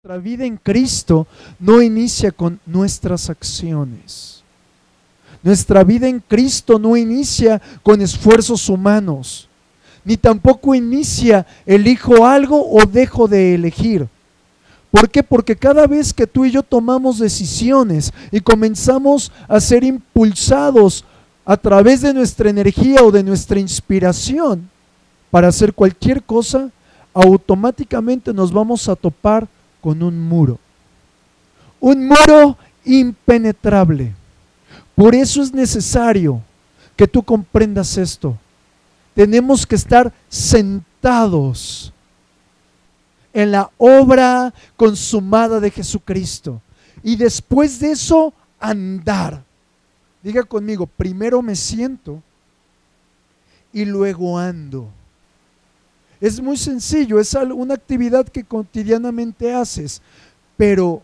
Nuestra vida en Cristo no inicia con nuestras acciones. Nuestra vida en Cristo no inicia con esfuerzos humanos, ni tampoco inicia elijo algo o dejo de elegir. ¿Por qué? Porque cada vez que tú y yo tomamos decisiones y comenzamos a ser impulsados a través de nuestra energía o de nuestra inspiración para hacer cualquier cosa, automáticamente nos vamos a topar con un muro impenetrable. Por eso es necesario que tú comprendas esto. Tenemos que estar sentados en la obra consumada de Jesucristo y después de eso andar. Diga conmigo, primero me siento y luego ando. Es muy sencillo, es una actividad que cotidianamente haces, pero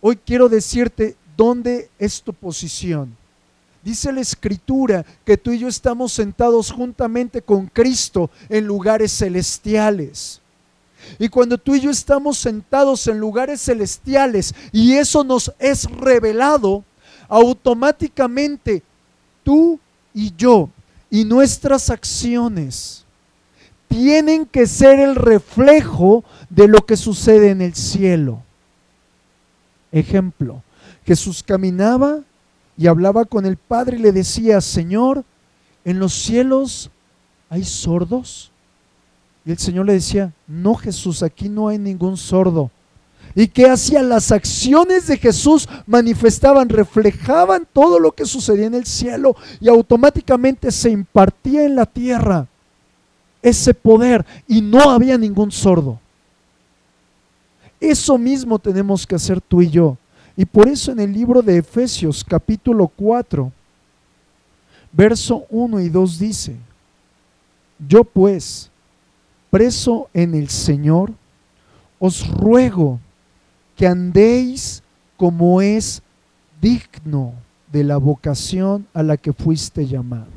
hoy quiero decirte dónde es tu posición. Dice la Escritura que tú y yo estamos sentados juntamente con Cristo en lugares celestiales. Y cuando tú y yo estamos sentados en lugares celestiales y eso nos es revelado, automáticamente tú y yo y nuestras acciones tienen que ser el reflejo de lo que sucede en el cielo. Ejemplo, Jesús caminaba y hablaba con el Padre y le decía, Señor, ¿en los cielos hay sordos? Y el Señor le decía, no, Jesús, aquí no hay ningún sordo. ¿Y qué hacía? Las acciones de Jesús manifestaban, reflejaban todo lo que sucedía en el cielo y automáticamente se impartía en la tierra ese poder y no había ningún sordo. Eso mismo tenemos que hacer tú y yo. Y por eso en el libro de Efesios capítulo 4, verso 1 y 2 dice, yo pues, preso en el Señor, os ruego que andéis como es digno de la vocación a la que fuiste llamado.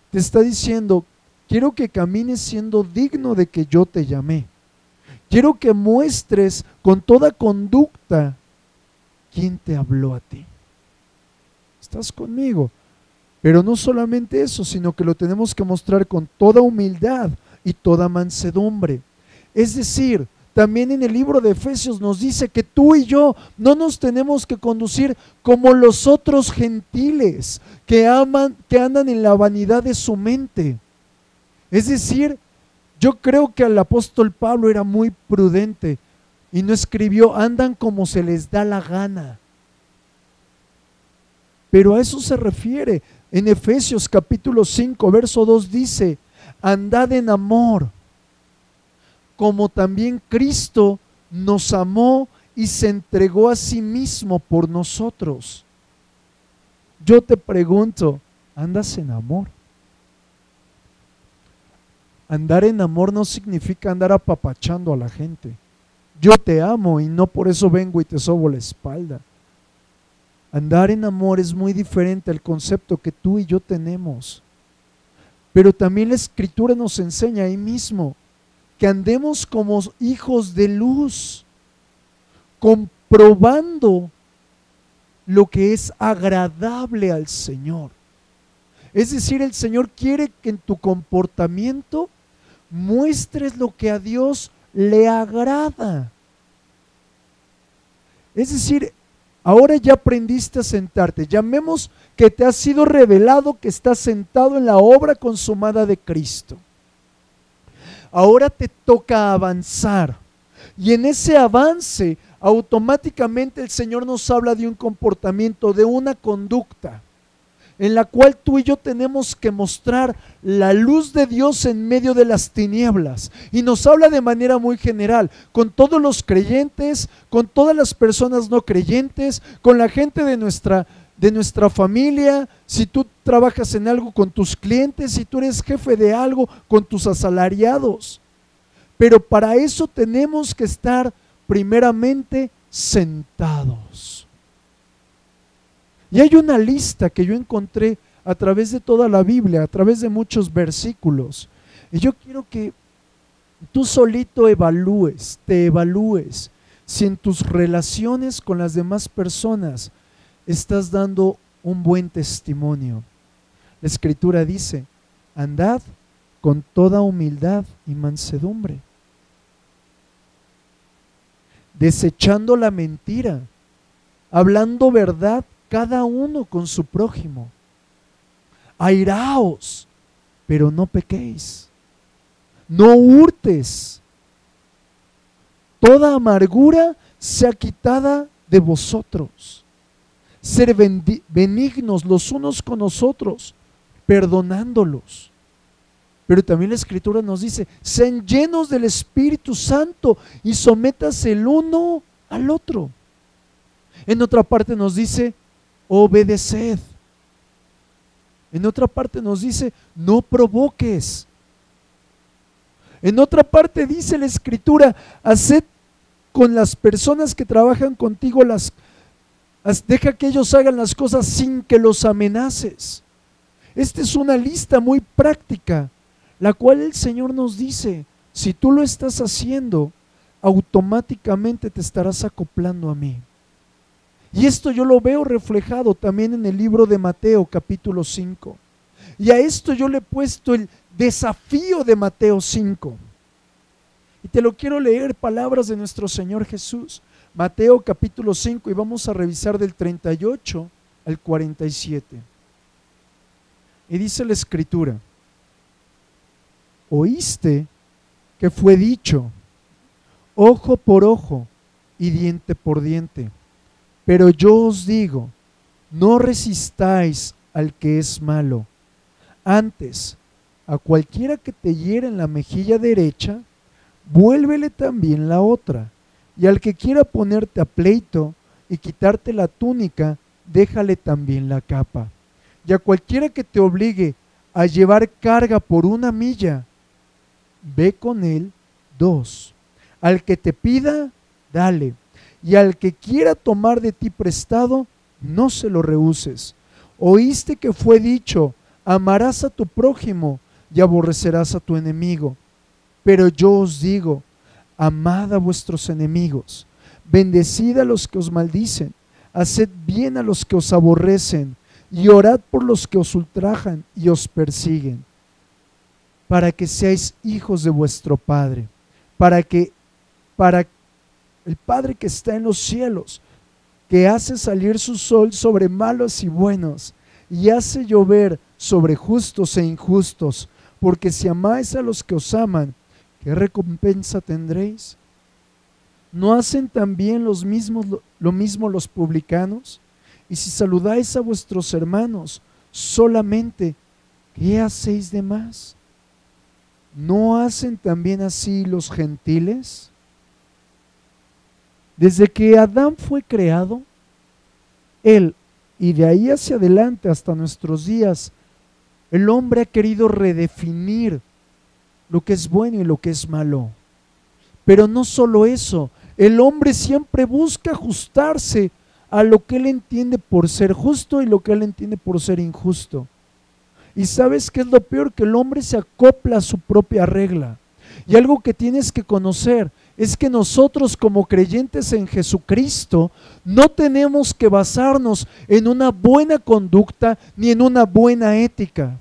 Te está diciendo, quiero que camines siendo digno de que yo te llamé. Quiero que muestres con toda conducta quién te habló a ti. ¿Estás conmigo? Pero no solamente eso, sino que lo tenemos que mostrar con toda humildad y toda mansedumbre. Es decir, también en el libro de Efesios nos dice que tú y yo no nos tenemos que conducir como los otros gentiles que andan en la vanidad de su mente. Es decir, yo creo que el apóstol Pablo era muy prudente y no escribió, andan como se les da la gana. Pero a eso se refiere. En Efesios capítulo 5, verso 2 dice, andad en amor, como también Cristo nos amó y se entregó a sí mismo por nosotros. Yo te pregunto, ¿andas en amor? Andar en amor no significa andar apapachando a la gente. Yo te amo y no por eso vengo y te sobo la espalda. Andar en amor es muy diferente al concepto que tú y yo tenemos. Pero también la Escritura nos enseña ahí mismo que andemos como hijos de luz, comprobando lo que es agradable al Señor. Es decir, el Señor quiere que en tu comportamiento muestres lo que a Dios le agrada. Es decir, ahora ya aprendiste a sentarte. Llamemos que te ha sido revelado que estás sentado en la obra consumada de Cristo. Ahora te toca avanzar. Y en ese avance, automáticamente el Señor nos habla de un comportamiento, de una conducta, en la cual tú y yo tenemos que mostrar la luz de Dios en medio de las tinieblas. Y nos habla de manera muy general, con todos los creyentes, con todas las personas no creyentes, con la gente de nuestra familia, si tú trabajas en algo con tus clientes, si tú eres jefe de algo con tus asalariados. Pero para eso tenemos que estar primeramente sentados. Y hay una lista que yo encontré a través de toda la Biblia, a través de muchos versículos. Y yo quiero que tú solito te evalúes si en tus relaciones con las demás personas estás dando un buen testimonio. La Escritura dice: andad con toda humildad y mansedumbre, desechando la mentira, hablando verdad cada uno con su prójimo. Airaos, pero no pequéis. No hurtes. Toda amargura sea quitada de vosotros. Ser benignos los unos con los otros, perdonándolos. Pero también la Escritura nos dice: sean llenos del Espíritu Santo y sométase el uno al otro. En otra parte nos dice: obedeced. En otra parte nos dice: no provoques. En otra parte dice la Escritura: haced con las personas que trabajan contigo, deja que ellos hagan las cosas sin que los amenaces. Esta es una lista muy práctica, la cual el Señor nos dice: si tú lo estás haciendo, automáticamente te estarás acoplando a mí. Y esto yo lo veo reflejado también en el libro de Mateo capítulo 5. Y a esto yo le he puesto el desafío de Mateo 5. Y te lo quiero leer, palabras de nuestro Señor Jesús. Mateo capítulo 5, y vamos a revisar del 38 al 47. Y dice la Escritura: oíste que fue dicho, ojo por ojo y diente por diente. Pero yo os digo, no resistáis al que es malo. Antes, a cualquiera que te hiera en la mejilla derecha, vuélvele también la otra. Y al que quiera ponerte a pleito y quitarte la túnica, déjale también la capa. Y a cualquiera que te obligue a llevar carga por 1 milla, ve con él 2. Al que te pida, dale. Y al que quiera tomar de ti prestado, no se lo rehuses. Oíste que fue dicho: amarás a tu prójimo y aborrecerás a tu enemigo. Pero yo os digo, amad a vuestros enemigos, bendecid a los que os maldicen, haced bien a los que os aborrecen, y orad por los que os ultrajan y os persiguen, para que seáis hijos de vuestro Padre, para el Padre que está en los cielos, que hace salir su sol sobre malos y buenos, y hace llover sobre justos e injustos. Porque si amáis a los que os aman, ¿qué recompensa tendréis? ¿No hacen también lo mismo los publicanos? Y si saludáis a vuestros hermanos solamente, ¿qué hacéis de más? ¿No hacen también así los gentiles? Desde que Adán fue creado, él, y de ahí hacia adelante hasta nuestros días, el hombre ha querido redefinir lo que es bueno y lo que es malo. Pero no solo eso, el hombre siempre busca ajustarse a lo que él entiende por ser justo y lo que él entiende por ser injusto. Y ¿sabes qué es lo peor? Que el hombre se acopla a su propia regla. Y algo que tienes que conocer es que nosotros, como creyentes en Jesucristo, no tenemos que basarnos en una buena conducta ni en una buena ética.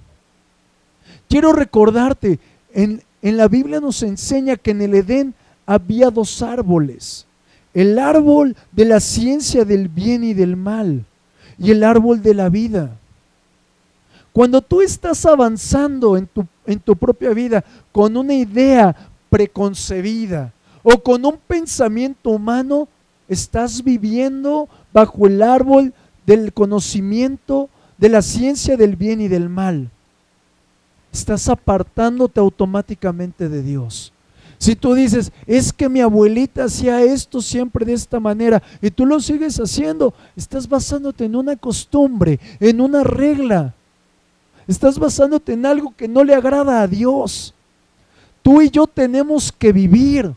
Quiero recordarte, en la Biblia nos enseña que en el Edén había 2 árboles: el árbol de la ciencia del bien y del mal, y el árbol de la vida. Cuando tú estás avanzando en tu propia vida con una idea preconcebida o con un pensamiento humano, estás viviendo bajo el árbol del conocimiento de la ciencia del bien y del mal. Estás apartándote automáticamente de Dios. Si tú dices: es que mi abuelita hacía esto siempre de esta manera, y tú lo sigues haciendo, estás basándote en una costumbre, en una regla. Estás basándote en algo que no le agrada a Dios. Tú y yo tenemos que vivir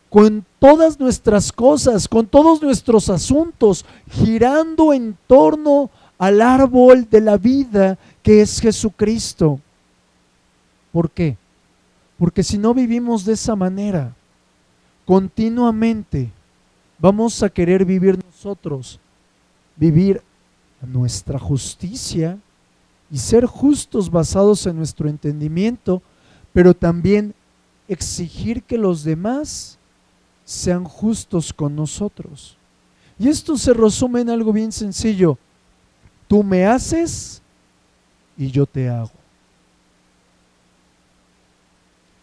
con todas nuestras cosas, con todos nuestros asuntos, girando en torno al árbol de la vida que es Jesucristo. ¿Por qué? Porque si no vivimos de esa manera, continuamente vamos a querer vivir nosotros, vivir a nuestra justicia y ser justos basados en nuestro entendimiento, pero también exigir que los demás sean justos con nosotros. Y esto se resume en algo bien sencillo: tú me haces y yo te hago.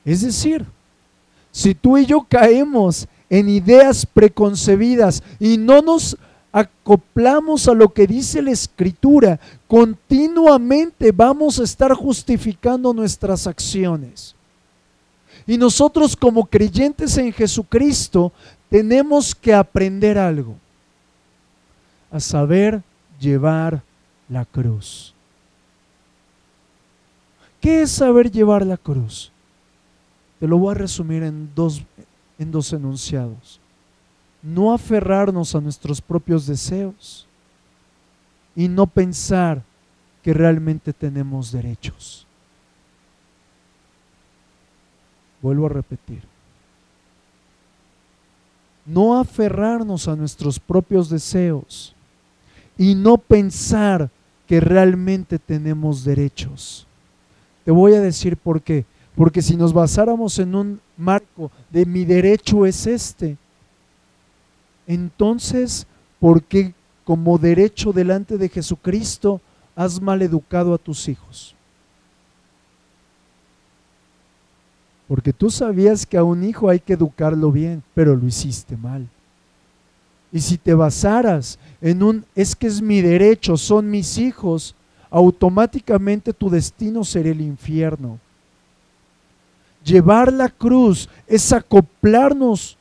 Es decir, si tú y yo caemos en ideas preconcebidas y no nos acoplamos a lo que dice la Escritura, continuamente vamos a estar justificando nuestras acciones. Y nosotros, como creyentes en Jesucristo, tenemos que aprender algo: a saber llevar la cruz. ¿Qué es saber llevar la cruz? Te lo voy a resumir en dos enunciados. No aferrarnos a nuestros propios deseos y no pensar que realmente tenemos derechos. Vuelvo a repetir. No aferrarnos a nuestros propios deseos y no pensar que realmente tenemos derechos. Te voy a decir por qué. Porque si nos basáramos en un marco de mi derecho es este, entonces, ¿por qué como derecho delante de Jesucristo has maleducado a tus hijos? Porque tú sabías que a un hijo hay que educarlo bien, pero lo hiciste mal. Y si te basaras en es que es mi derecho, son mis hijos, automáticamente tu destino será el infierno. Llevar la cruz es acoplarnos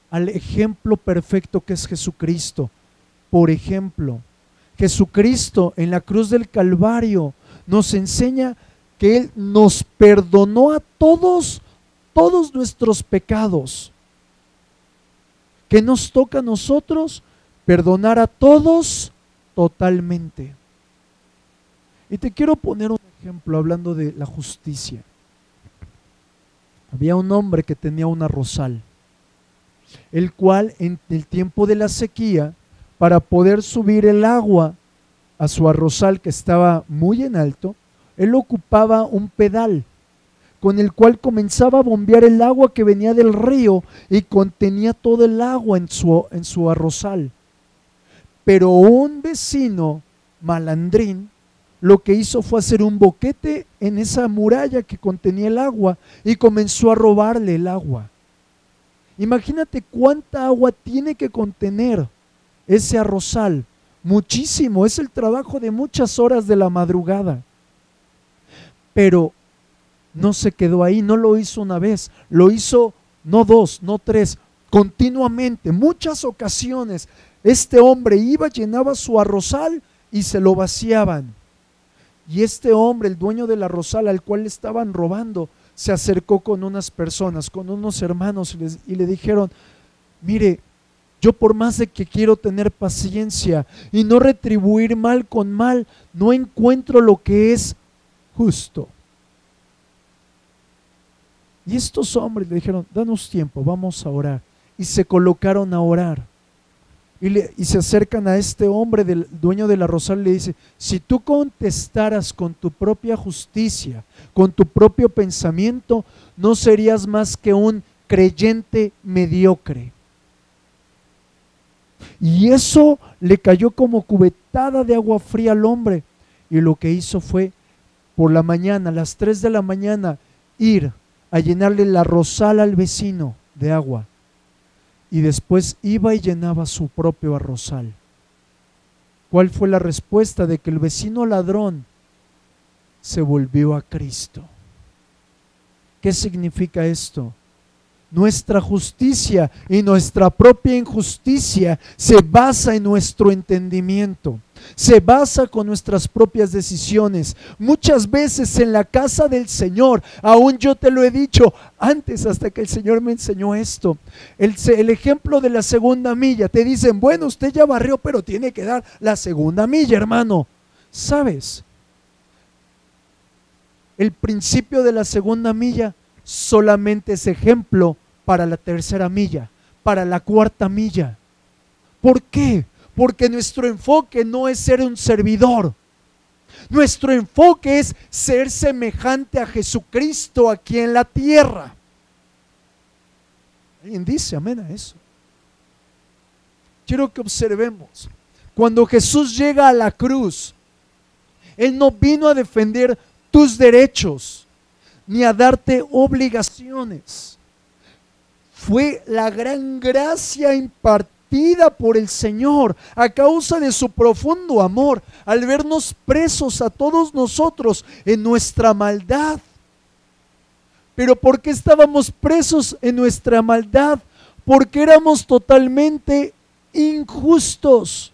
al ejemplo perfecto que es Jesucristo. Por ejemplo, Jesucristo en la cruz del Calvario nos enseña que Él nos perdonó a todos nuestros pecados. ¿Qué nos toca a nosotros? Perdonar a todos totalmente. Y te quiero poner un ejemplo hablando de la justicia. Había un hombre que tenía un arrozal, el cual en el tiempo de la sequía, para poder subir el agua a su arrozal que estaba muy en alto, él ocupaba un pedal con el cual comenzaba a bombear el agua que venía del río y contenía todo el agua en su arrozal. Pero un vecino malandrín lo que hizo fue hacer un boquete en esa muralla que contenía el agua y comenzó a robarle el agua. Imagínate cuánta agua tiene que contener ese arrozal. Muchísimo, es el trabajo de muchas horas de la madrugada. Pero no se quedó ahí, no lo hizo una vez, lo hizo no dos, no tres, continuamente, muchas ocasiones. Este hombre iba, llenaba su arrozal y se lo vaciaban. Y este hombre, el dueño del arrozal al cual le estaban robando, se acercó con unas personas, con unos hermanos y le dijeron: mire, yo por más de que quiero tener paciencia y no retribuir mal con mal, no encuentro lo que es justo. Y estos hombres le dijeron: danos tiempo, vamos a orar. Y se colocaron a orar. Y se acercan a este hombre, del dueño del arrozal, y le dice: si tú contestaras con tu propia justicia, con tu propio pensamiento, no serías más que un creyente mediocre. Y eso le cayó como cubetada de agua fría al hombre. Y lo que hizo fue, por la mañana, a las 3 de la mañana, ir a llenarle el arrozal al vecino de agua. Y después iba y llenaba su propio arrozal. ¿Cuál fue la respuesta? De que el vecino ladrón se volvió a Cristo. ¿Qué significa esto? Nuestra justicia y nuestra propia injusticia se basa en nuestro entendimiento, se basa con nuestras propias decisiones. Muchas veces en la casa del Señor, aún yo te lo he dicho antes, hasta que el Señor me enseñó esto, el ejemplo de la segunda milla. Te dicen: bueno, usted ya barrió, pero tiene que dar la segunda milla, hermano. ¿Sabes? El principio de la segunda milla solamente es ejemplo para la tercera milla, para la cuarta milla. ¿Por qué? Porque nuestro enfoque no es ser un servidor. Nuestro enfoque es ser semejante a Jesucristo aquí en la tierra. ¿Alguien dice amén a eso? Quiero que observemos. Cuando Jesús llega a la cruz, Él no vino a defender tus derechos, ni a darte obligaciones. Fue la gran gracia impartida por el Señor a causa de su profundo amor al vernos presos a todos nosotros en nuestra maldad. Pero ¿por qué estábamos presos en nuestra maldad? Porque éramos totalmente injustos.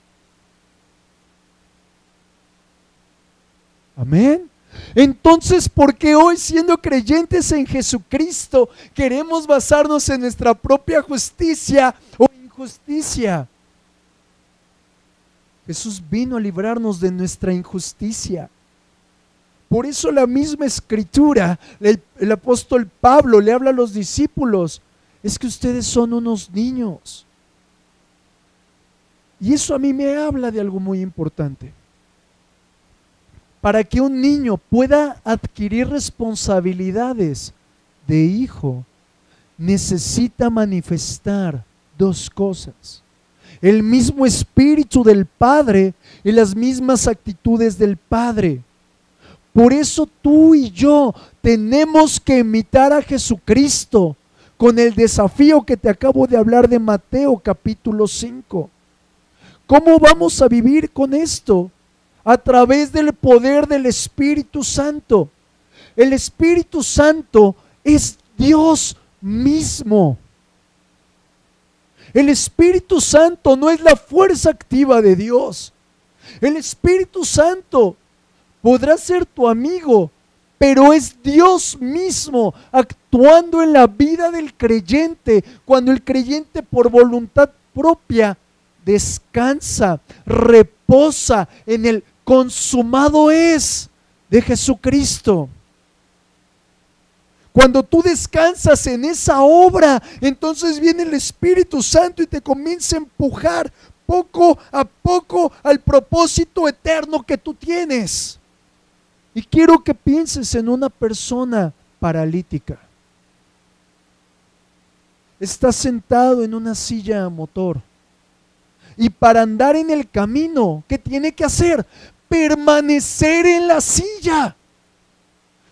Amén. Entonces, ¿por qué hoy, siendo creyentes en Jesucristo, queremos basarnos en nuestra propia justicia o injusticia? Jesús vino a librarnos de nuestra injusticia. Por eso la misma Escritura, el apóstol Pablo le habla a los discípulos, es que ustedes son unos niños. Y eso a mí me habla de algo muy importante. Para que un niño pueda adquirir responsabilidades de hijo, necesita manifestar dos cosas: el mismo espíritu del Padre y las mismas actitudes del Padre. Por eso tú y yo tenemos que imitar a Jesucristo con el desafío que te acabo de hablar de Mateo capítulo 5. ¿Cómo vamos a vivir con esto? A través del poder del Espíritu Santo. El Espíritu Santo es Dios mismo. El Espíritu Santo no es la fuerza activa de Dios. El Espíritu Santo podrá ser tu amigo, pero es Dios mismo actuando en la vida del creyente, cuando el creyente por voluntad propia descansa, reposa en el consumado es de Jesucristo. Cuando tú descansas en esa obra, entonces viene el Espíritu Santo y te comienza a empujar poco a poco al propósito eterno que tú tienes. Y quiero que pienses en una persona paralítica. Está sentado en una silla a motor. Y para andar en el camino, ¿qué tiene que hacer? Permanecer en la silla.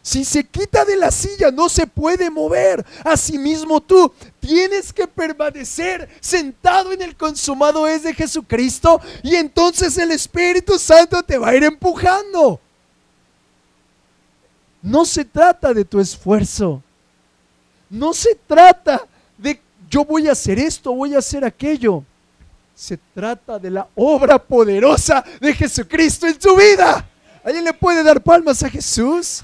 Si se quita de la silla, no se puede mover. Asimismo tú tienes que permanecer sentado en el consumado es de Jesucristo, y entonces el Espíritu Santo te va a ir empujando. No se trata de tu esfuerzo. No se trata de yo voy a hacer esto, voy a hacer aquello. Se trata de la obra poderosa de Jesucristo en su vida. ¿Alguien le puede dar palmas a Jesús?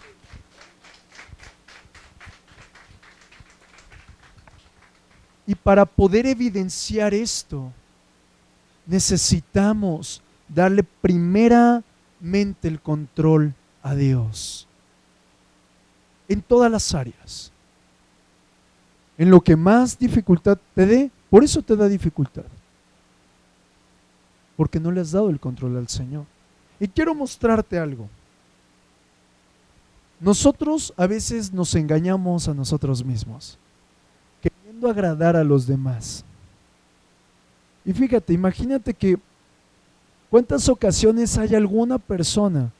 Y para poder evidenciar esto, necesitamos darle primeramente el control a Dios. En todas las áreas. En lo que más dificultad te dé, por eso te da dificultad. Porque no le has dado el control al Señor. Y quiero mostrarte algo. Nosotros a veces nos engañamos a nosotros mismos, queriendo agradar a los demás. Y fíjate, imagínate que cuántas ocasiones hay alguna persona,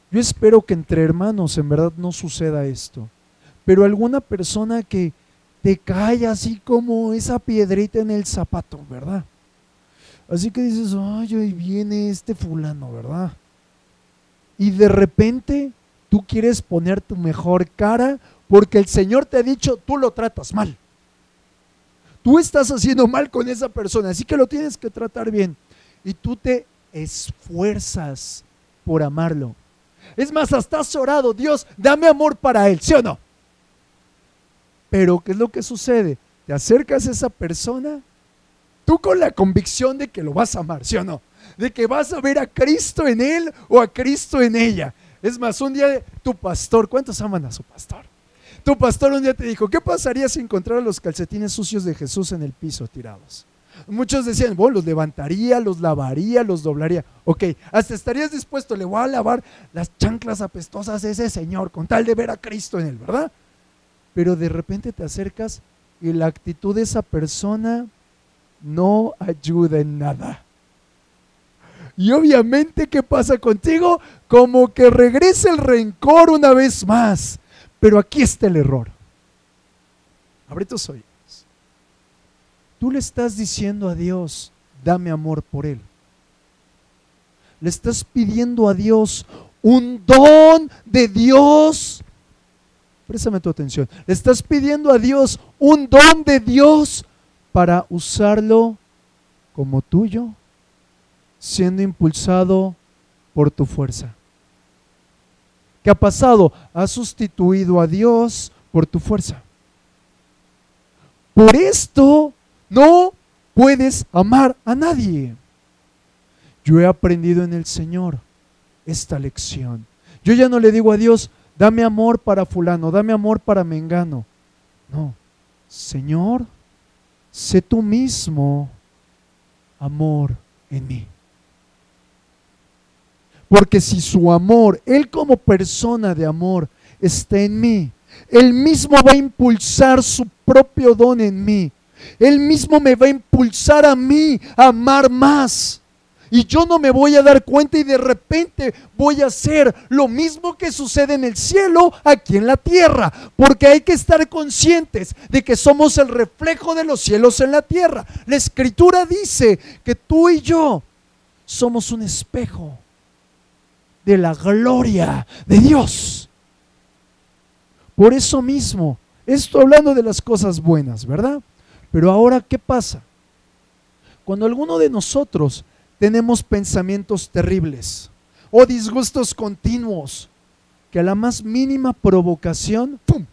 yo espero que entre hermanos en verdad no suceda esto, pero alguna persona que te cae así como esa piedrita en el zapato, ¿verdad? Así que dices, ay, hoy viene este fulano, ¿verdad? Y de repente tú quieres poner tu mejor cara porque el Señor te ha dicho, tú lo tratas mal. Tú estás haciendo mal con esa persona, así que lo tienes que tratar bien. Y tú te esfuerzas por amarlo. Es más, hasta has orado, Dios, dame amor para él, ¿sí o no? Pero ¿qué es lo que sucede? Te acercas a esa persona, tú con la convicción de que lo vas a amar, ¿sí o no? De que vas a ver a Cristo en él o a Cristo en ella. Es más, un día tu pastor, ¿cuántos aman a su pastor? Tu pastor un día te dijo, ¿qué pasaría si encontrara los calcetines sucios de Jesús en el piso tirados? Muchos decían, bueno, los levantaría, los lavaría, los doblaría. Ok, hasta estarías dispuesto, le voy a lavar las chanclas apestosas de ese señor con tal de ver a Cristo en él, ¿verdad? Pero de repente te acercas y la actitud de esa persona no ayuda en nada. Y obviamente, ¿qué pasa contigo? Como que regresa el rencor una vez más. Pero aquí está el error. Abre tus oídos. Tú le estás diciendo a Dios, dame amor por Él. Le estás pidiendo a Dios un don de Dios. Préstame tu atención. Le estás pidiendo a Dios un don de Dios para usarlo como tuyo, siendo impulsado por tu fuerza. ¿Qué ha pasado? Has sustituido a Dios por tu fuerza. Por esto no puedes amar a nadie. Yo he aprendido en el Señor esta lección. Yo ya no le digo a Dios, dame amor para fulano, dame amor para mengano. No, Señor, sé tú mismo amor en mí. Porque si su amor, Él como persona de amor, está en mí, Él mismo va a impulsar su propio don en mí. Él mismo me va a impulsar a mí a amar más. Y yo no me voy a dar cuenta y de repente voy a hacer lo mismo que sucede en el cielo aquí en la tierra. Porque hay que estar conscientes de que somos el reflejo de los cielos en la tierra. La Escritura dice que tú y yo somos un espejo de la gloria de Dios. Por eso mismo, esto hablando de las cosas buenas, ¿verdad? Pero ahora, ¿qué pasa? Cuando alguno de nosotros tenemos pensamientos terribles o disgustos continuos que a la más mínima provocación, ¡pum!,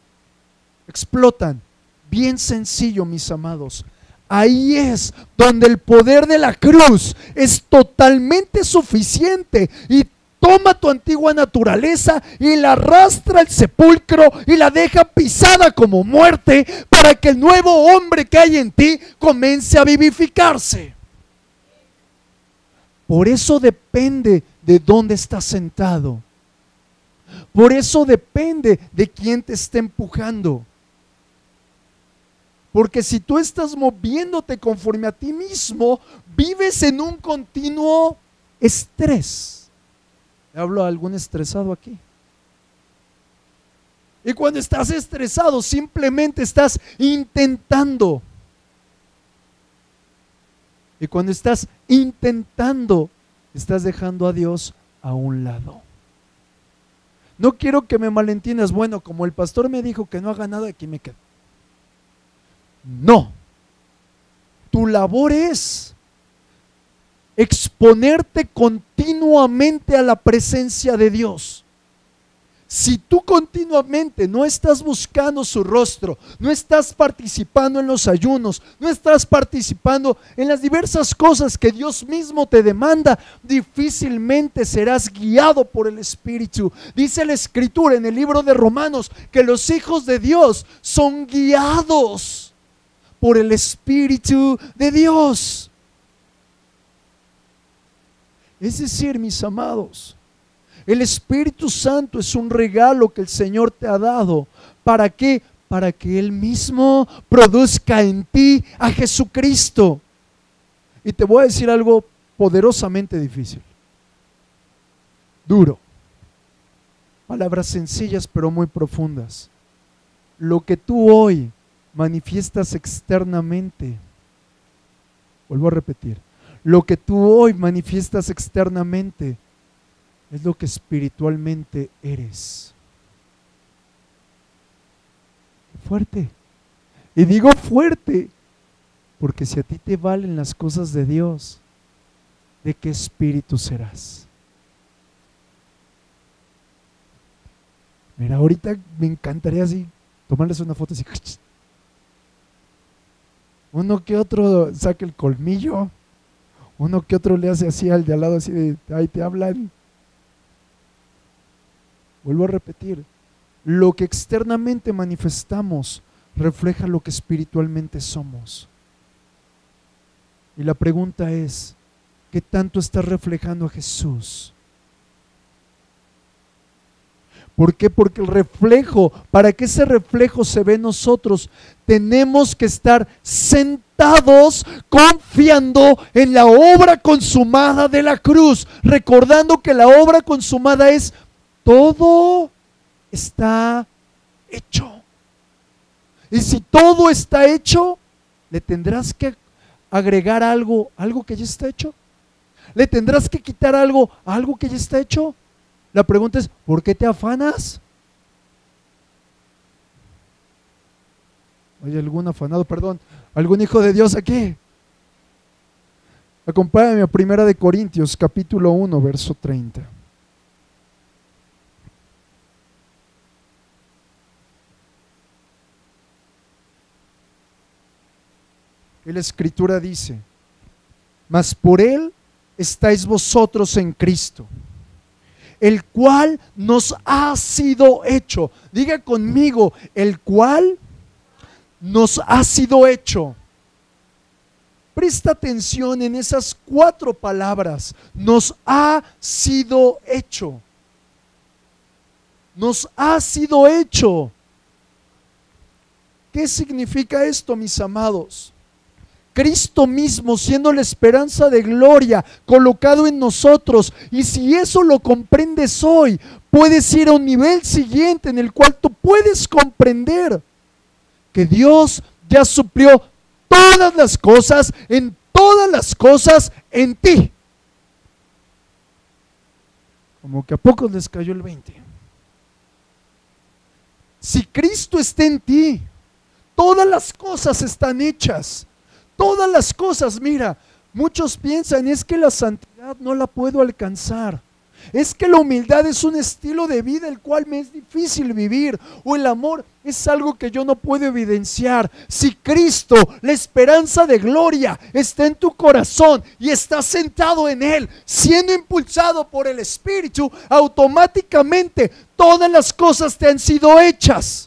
explotan. Bien sencillo, mis amados. Ahí es donde el poder de la cruz es totalmente suficiente y toma tu antigua naturaleza y la arrastra al sepulcro y la deja pisada como muerte para que el nuevo hombre que hay en ti comience a vivificarse. Por eso depende de dónde estás sentado. Por eso depende de quién te está empujando. Porque si tú estás moviéndote conforme a ti mismo, vives en un continuo estrés. ¿Hablo a algún estresado aquí? Y cuando estás estresado, simplemente estás intentando. Y cuando estás intentando, estás dejando a Dios a un lado. No quiero que me malentiendas. Bueno, como el pastor me dijo que no haga nada, aquí me quedo. No. Tu labor es exponerte continuamente a la presencia de Dios. Si tú continuamente no estás buscando su rostro, no estás participando en los ayunos, no estás participando en las diversas cosas que Dios mismo te demanda, difícilmente serás guiado por el Espíritu. Dice la Escritura en el libro de Romanos que los hijos de Dios son guiados por el Espíritu de Dios. Es decir, mis amados, el Espíritu Santo es un regalo que el Señor te ha dado. ¿Para qué? Para que Él mismo produzca en ti a Jesucristo. Y te voy a decir algo poderosamente difícil, duro, palabras sencillas pero muy profundas. Lo que tú hoy manifiestas externamente, vuelvo a repetir, lo que tú hoy manifiestas externamente es lo que espiritualmente eres. Fuerte. Y digo fuerte porque si a ti te valen las cosas de Dios, ¿de qué espíritu serás? Mira, ahorita me encantaría así tomarles una foto así. Uno que otro saque el colmillo, uno que otro le hace así al de al lado, así de ahí te hablan. Vuelvo a repetir, lo que externamente manifestamos refleja lo que espiritualmente somos. Y la pregunta es, ¿qué tanto estás reflejando a Jesús? ¿Por qué? Porque el reflejo, para que ese reflejo se vea en nosotros, tenemos que estar sentados confiando en la obra consumada de la cruz, recordando que la obra consumada es todo está hecho. Y si todo está hecho, le tendrás que agregar algo que ya está hecho. Le tendrás que quitar algo que ya está hecho. La pregunta es, ¿por qué te afanas? ¿Hay algún afanado, algún hijo de Dios aquí? Acompáñame a 1 Corintios capítulo 1, verso 30. Y la Escritura dice, mas por Él estáis vosotros en Cristo, el cual nos ha sido hecho. Diga conmigo, el cual nos ha sido hecho. Presta atención en esas 4 palabras. Nos ha sido hecho. Nos ha sido hecho. ¿Qué significa esto, mis amados? Cristo mismo, siendo la esperanza de gloria, colocado en nosotros. Y si eso lo comprendes hoy, puedes ir a un nivel siguiente en el cual tú puedes comprender que Dios ya suplió todas las cosas en ti. Como que a pocos les cayó el 20. Si Cristo está en ti, todas las cosas están hechas. Todas las cosas, mira, muchos piensan, es que la santidad no la puedo alcanzar. Es que la humildad es un estilo de vida el cual me es difícil vivir. O el amor es algo que yo no puedo evidenciar. Si Cristo, la esperanza de gloria, está en tu corazón y estás sentado en Él, siendo impulsado por el Espíritu, automáticamente todas las cosas te han sido hechas.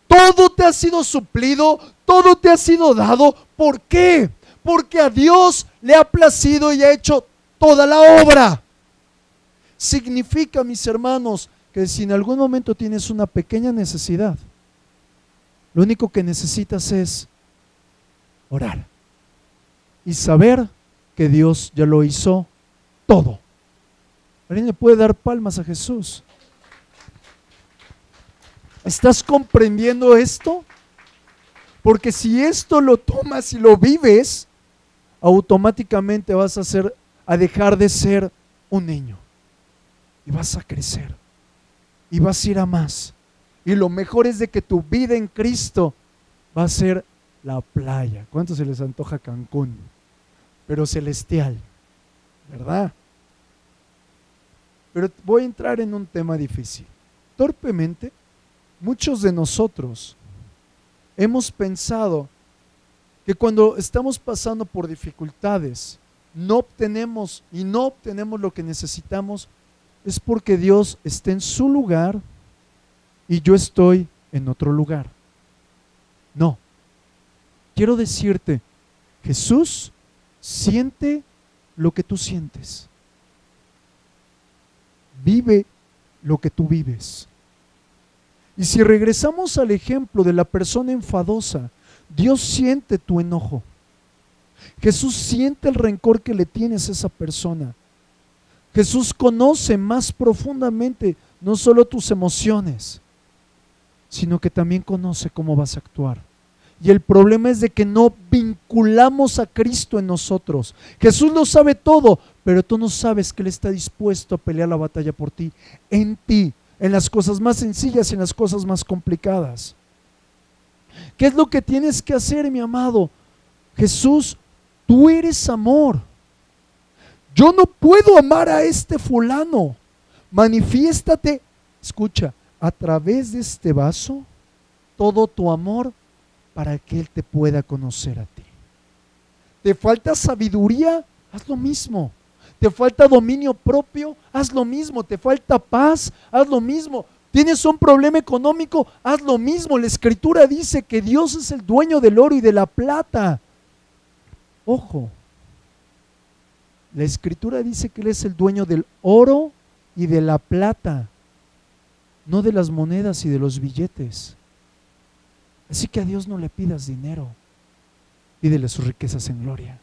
Todo te ha sido suplido, todo te ha sido dado. ¿Por qué? Porque a Dios le ha placido y ha hecho toda la obra. Significa, mis hermanos, que si en algún momento tienes una pequeña necesidad, lo único que necesitas es orar y saber que Dios ya lo hizo todo. ¿Alguien le puede dar palmas a Jesús? ¿Estás comprendiendo esto? Porque si esto lo tomas y lo vives, automáticamente vas a dejar de ser un niño y vas a crecer y vas a ir a más. Y lo mejor es de que tu vida en Cristo va a ser la playa. ¿Cuánto se les antoja Cancún? Pero celestial, ¿verdad? Pero voy a entrar en un tema difícil. Torpemente, muchos de nosotros hemos pensado que cuando estamos pasando por dificultades, no obtenemos lo que necesitamos, es porque Dios está en su lugar y yo estoy en otro lugar. No. Quiero decirte, Jesús siente lo que tú sientes. Vive lo que tú vives. Y si regresamos al ejemplo de la persona enfadosa, Dios siente tu enojo. Jesús siente el rencor que le tienes a esa persona. Jesús conoce más profundamente no solo tus emociones, sino que también conoce cómo vas a actuar. Y el problema es de que no vinculamos a Cristo en nosotros. Jesús lo sabe todo, pero tú no sabes que Él está dispuesto a pelear la batalla por ti, en ti, en las cosas más sencillas y en las cosas más complicadas. ¿Qué es lo que tienes que hacer, mi amado? Jesús, tú eres amor. Yo no puedo amar a este fulano. Manifiéstate, escucha, a través de este vaso, todo tu amor para que Él te pueda conocer a ti. ¿Te falta sabiduría? Haz lo mismo. ¿Te falta dominio propio? Haz lo mismo. ¿Te falta paz? Haz lo mismo. ¿Tienes un problema económico? Haz lo mismo. La Escritura dice que Dios es el dueño del oro y de la plata. Ojo, la Escritura dice que Él es el dueño del oro y de la plata, no de las monedas y de los billetes. Así que a Dios no le pidas dinero, pídele sus riquezas en gloria.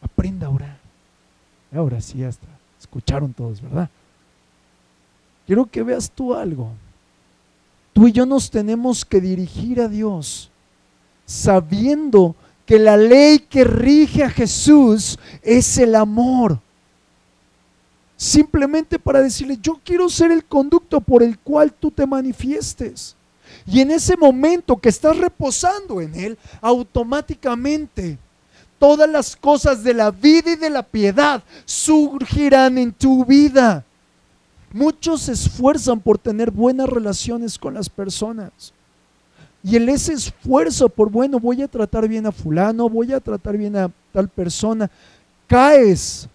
Aprenda a orar. Ahora sí, ya está. Escucharon todos, ¿verdad? Quiero que veas tú algo. Tú y yo nos tenemos que dirigir a Dios sabiendo que la ley que rige a Jesús es el amor. Simplemente para decirle, yo quiero ser el conducto por el cual tú te manifiestes. Y en ese momento que estás reposando en Él, automáticamente todas las cosas de la vida y de la piedad surgirán en tu vida. Muchos se esfuerzan por tener buenas relaciones con las personas. Y en ese esfuerzo por, bueno, voy a tratar bien a fulano, voy a tratar bien a tal persona, caes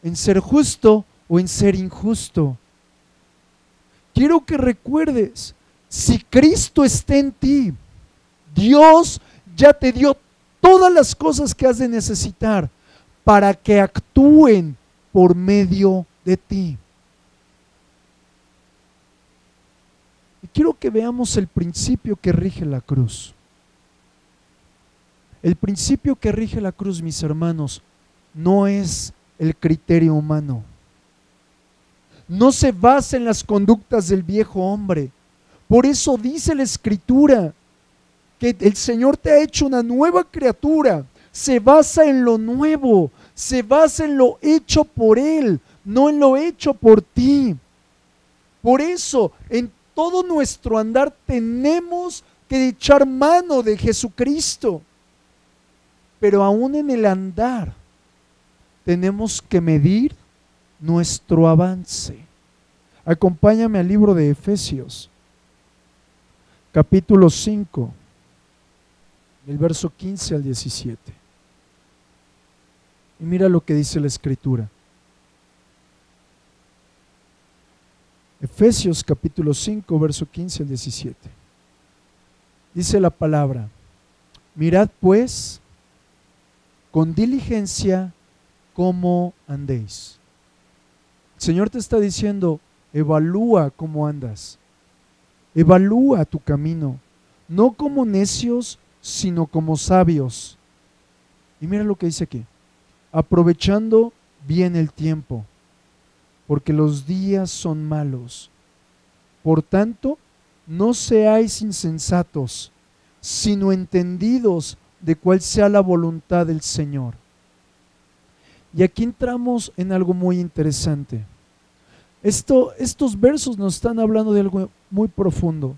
en ser justo o en ser injusto. Quiero que recuerdes, si Cristo está en ti, Dios ya te dio todas las cosas que has de necesitar para que actúen por medio de ti. Y quiero que veamos el principio que rige la cruz. El principio que rige la cruz, mis hermanos, no es el criterio humano. No se basa en las conductas del viejo hombre. Por eso dice la Escritura que el Señor te ha hecho una nueva criatura. Se basa en lo nuevo, se basa en lo hecho por Él, no en lo hecho por ti. Por eso, en todo nuestro andar tenemos que echar mano de Jesucristo. Pero aún en el andar tenemos que medir nuestro avance. Acompáñame al libro de Efesios, capítulo 5, del verso 15 al 17. Y mira lo que dice la Escritura. Efesios capítulo 5, verso 15 al 17. Dice la palabra: mirad pues con diligencia cómo andéis. El Señor te está diciendo, evalúa cómo andas, evalúa tu camino, no como necios, sino como sabios. Y mira lo que dice aquí: aprovechando bien el tiempo, porque los días son malos. Por tanto, no seáis insensatos, sino entendidos de cuál sea la voluntad del Señor. Y aquí entramos en algo muy interesante. Estos versos nos están hablando de algo muy profundo.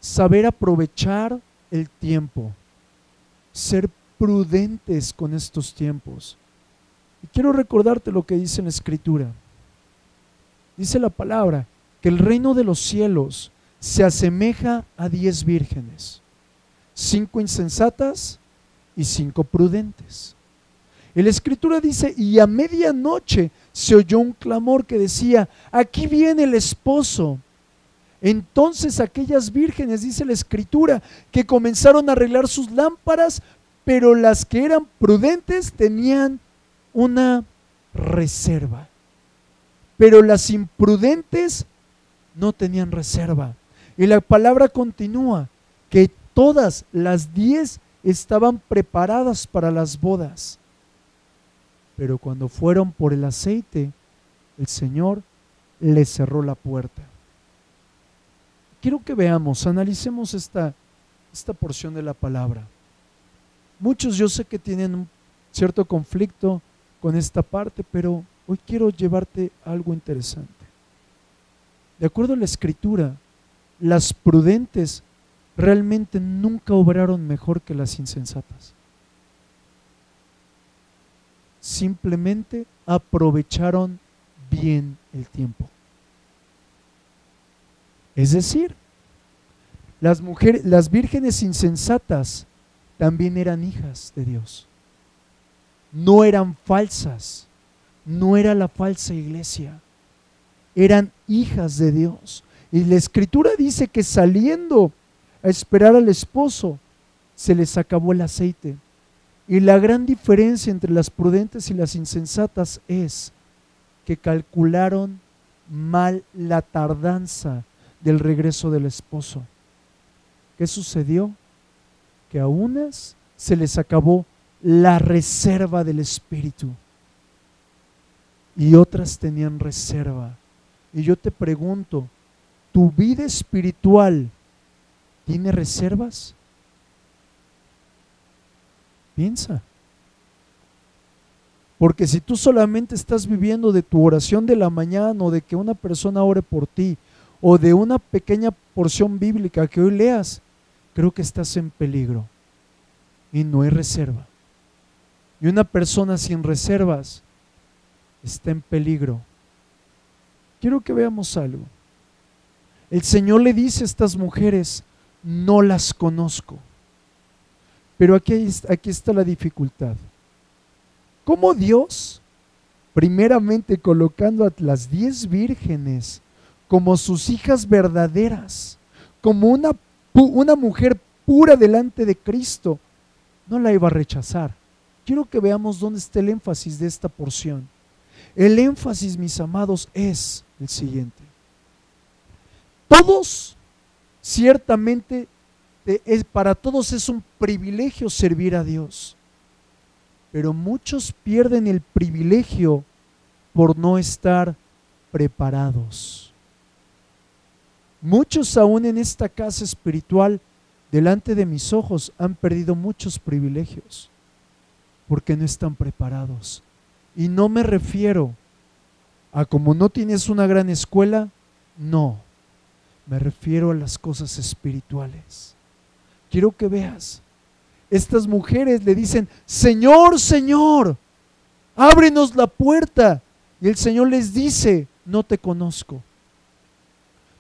Saber aprovechar el tiempo, ser prudentes con estos tiempos. Y quiero recordarte lo que dice en la Escritura. Dice la palabra que el reino de los cielos se asemeja a 10 vírgenes, 5 insensatas y 5 prudentes. Y la Escritura dice, y a medianoche se oyó un clamor que decía, aquí viene el esposo. Entonces aquellas vírgenes, dice la Escritura, que comenzaron a arreglar sus lámparas, pero las que eran prudentes tenían una reserva. Pero las imprudentes no tenían reserva. Y la palabra continúa, que todas las 10 estaban preparadas para las bodas. Pero cuando fueron por el aceite, el Señor les cerró la puerta. Quiero que veamos, analicemos esta porción de la palabra. Muchos yo sé que tienen un cierto conflicto con esta parte, pero hoy quiero llevarte a algo interesante. De acuerdo a la Escritura, las prudentes realmente nunca obraron mejor que las insensatas. Simplemente aprovecharon bien el tiempo. Es decir, las vírgenes insensatas también eran hijas de Dios. No eran falsas, no era la falsa iglesia. eran hijas de Dios. Y la Escritura dice que saliendo a esperar al esposo, se les acabó el aceite. Y la gran diferencia entre las prudentes y las insensatas es que calcularon mal la tardanza del regreso del esposo. ¿Qué sucedió? Que a unas se les acabó la reserva del Espíritu y otras tenían reserva. Y yo te pregunto, ¿tu vida espiritual tiene reservas? Piensa. Porque si tú solamente estás viviendo de tu oración de la mañana, o de que una persona ore por ti, o de una pequeña porción bíblica que hoy leas, creo que estás en peligro y no hay reserva. Y una persona sin reservas está en peligro. Quiero que veamos algo. El Señor le dice a estas mujeres, no las conozco. Pero aquí está la dificultad. ¿Cómo Dios, primeramente colocando a las 10 vírgenes como sus hijas verdaderas, como una mujer pura delante de Cristo, no la iba a rechazar? Quiero que veamos dónde está el énfasis de esta porción. El énfasis, mis amados, es el siguiente. Todos, ciertamente, para todos es un privilegio servir a Dios, pero muchos pierden el privilegio por no estar preparados. Muchos aún en esta casa espiritual, delante de mis ojos, han perdido muchos privilegios porque no están preparados. Y no me refiero a como no tienes una gran escuela, no. Me refiero a las cosas espirituales. Quiero que veas. Estas mujeres le dicen, Señor, Señor, ábrenos la puerta. Y el Señor les dice, no te conozco.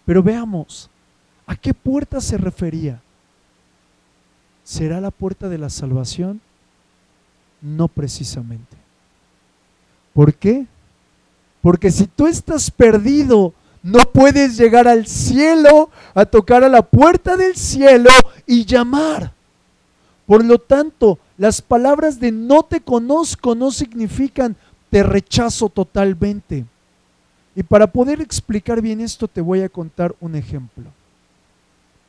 Pero veamos, ¿a qué puerta se refería? ¿Será la puerta de la salvación? No precisamente. ¿Por qué? Porque si tú estás perdido, no puedes llegar al cielo, a tocar a la puerta del cielo y llamar. Por lo tanto, las palabras de no te conozco no significan te rechazo totalmente. Y para poder explicar bien esto, te voy a contar un ejemplo.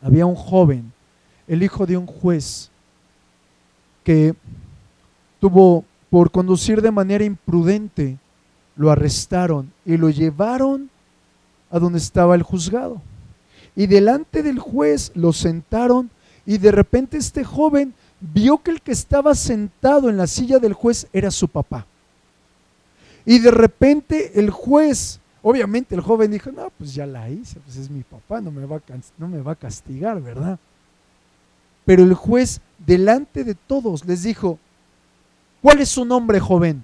Había un joven, el hijo de un juez, que tuvo, por conducir de manera imprudente, lo arrestaron y lo llevaron a donde estaba el juzgado. Y delante del juez lo sentaron y de repente este joven vio que el que estaba sentado en la silla del juez era su papá. Y de repente el juez, obviamente el joven dijo, no, pues ya la hice, pues es mi papá, no me va a castigar, ¿verdad? Pero el juez delante de todos les dijo, ¿cuál es su nombre, joven?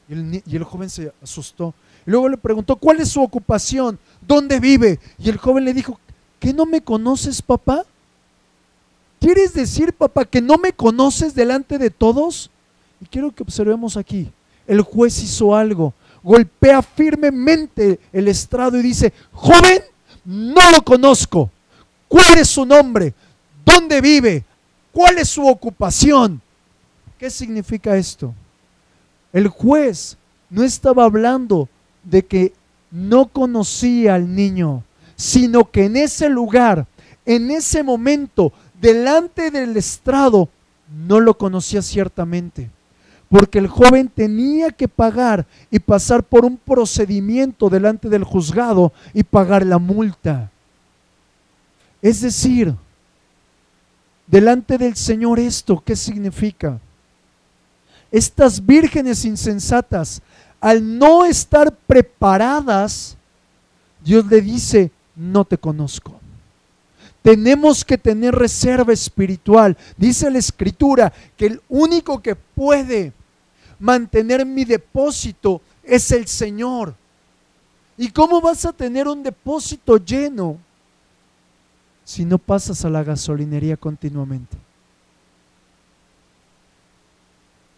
Y el joven se asustó. Y luego le preguntó, ¿cuál es su ocupación? ¿Dónde vive? Y el joven le dijo, ¿qué no me conoces, papá? ¿Quieres decir, papá, que no me conoces delante de todos? Y quiero que observemos aquí. El juez hizo algo. Golpea firmemente el estrado y dice, joven, no lo conozco. ¿Cuál es su nombre? ¿Dónde vive? ¿Cuál es su ocupación? ¿Qué significa esto? El juez no estaba hablando de que no conocía al niño, sino que en ese lugar, en ese momento, delante del estrado, no lo conocía ciertamente, porque el joven tenía que pagar y pasar por un procedimiento delante del juzgado y pagar la multa. Es decir, delante del Señor esto, ¿qué significa? Estas vírgenes insensatas, al no estar preparadas, Dios le dice, no te conozco. Tenemos que tener reserva espiritual. Dice la Escritura que el único que puede mantener mi depósito es el Señor. ¿Y cómo vas a tener un depósito lleno si no pasas a la gasolinería continuamente?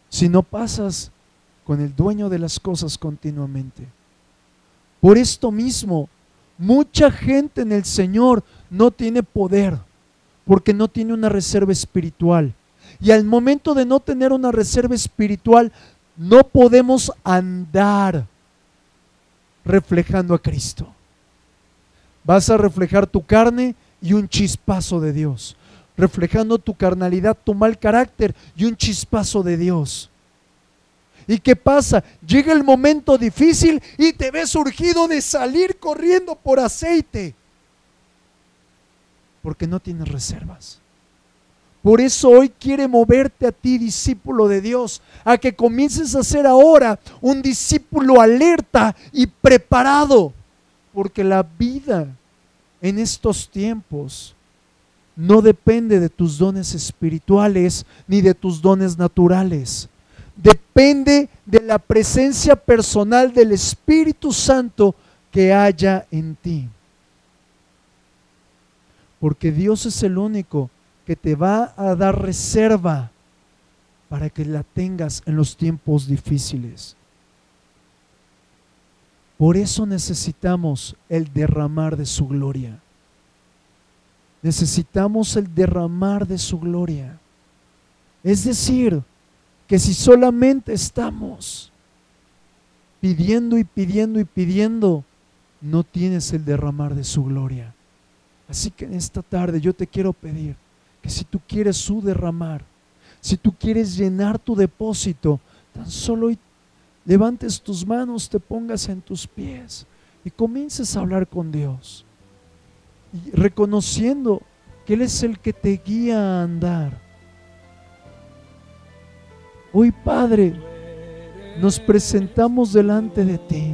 Si no pasas con el dueño de las cosas continuamente. Por esto mismo, mucha gente en el Señor no tiene poder porque no tiene una reserva espiritual. Y al momento de no tener una reserva espiritual, no podemos andar reflejando a Cristo. Vas a reflejar tu carne y un chispazo de Dios, reflejando tu carnalidad, tu mal carácter y un chispazo de Dios. ¿Y qué pasa? Llega el momento difícil y te ves urgido de salir corriendo por aceite, porque no tienes reservas. Por eso hoy quiere moverte a ti, discípulo de Dios, a que comiences a ser ahora un discípulo alerta y preparado, porque la vida en estos tiempos no depende de tus dones espirituales ni de tus dones naturales. Depende de la presencia personal del Espíritu Santo que haya en ti. Porque Dios es el único que te va a dar reserva para que la tengas en los tiempos difíciles. Por eso necesitamos el derramar de su gloria. Necesitamos el derramar de su gloria. Es decir, que si solamente estamos pidiendo y pidiendo y pidiendo, no tienes el derramar de su gloria. Así que en esta tarde yo te quiero pedir que si tú quieres su derramar, si tú quieres llenar tu depósito, tan solo hoy levantes tus manos, te pongas en tus pies y comiences a hablar con Dios, y reconociendo que Él es el que te guía a andar. Hoy, Padre, nos presentamos delante de ti,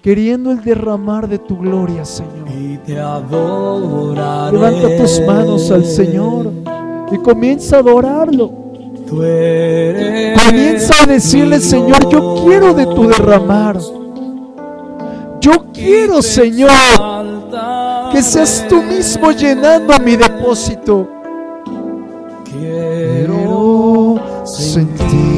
queriendo el derramar de tu gloria, Señor. Y te adoraré. Levanta tus manos al Señor y comienza a adorarlo. Tú eres Comienza a decirle, Señor, yo quiero de tu derramar. Yo quiero, Señor, que seas tú mismo llenando mi depósito. Quiero sentir